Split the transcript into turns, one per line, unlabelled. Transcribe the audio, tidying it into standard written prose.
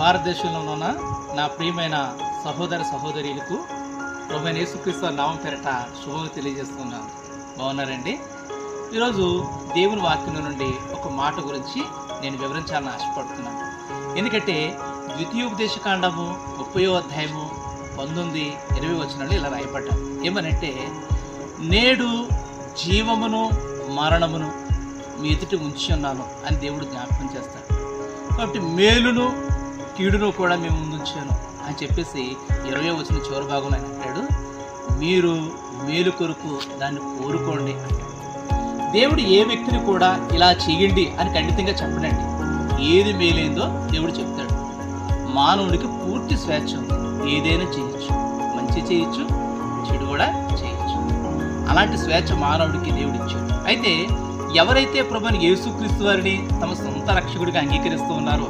భారతదేశంలో ఉన్న నా ప్రియమైన సహోదర సహోదరులకు ప్రభువైన యేసుక్రీస్తు నామం పేరట శుభం తెలియజేస్తున్నాను. బాగున్నారండి? ఈరోజు దేవుని వాక్యం నుండి ఒక మాట గురించి నేను వివరించాలని ఆశపడుతున్నాను. ఎందుకంటే ద్వితీయోపదేశకాండము 30వ అధ్యాయము 19-20 వచనాలు ఇలా రాయబడ్డారు. ఏమనంటే, నేడు జీవమును మరణమును మీ ఎదుట ఉంచి ఉన్నాను అని దేవుడు జ్ఞాపకం చేస్తాడు. కాబట్టి మేలును కీడును కూడా మేము ముందుంచాను అని చెప్పేసి 20వ వచనం చివరి భాగంలో ఆయన అంటాడు, మీరు మేలు కొరకు దాన్ని కోరుకోండి. దేవుడు ఏ వ్యక్తిని కూడా ఇలా చేయండి అని ఖండితంగా చెప్పడండి. ఏది మేలైందో దేవుడు చెప్తాడు. మానవుడికి పూర్తి స్వేచ్ఛ ఉంది. ఏదైనా చేయొచ్చు, మంచి చేయొచ్చు, చెడు కూడా చేయొచ్చు. అలాంటి స్వేచ్ఛ మానవుడికి దేవుడు ఇచ్చాడు. అయితే ఎవరైతే ప్రభువుని యేసుక్రీస్తు వారిని తమ సొంత రక్షకుడిగా అంగీకరిస్తూ ఉన్నారో,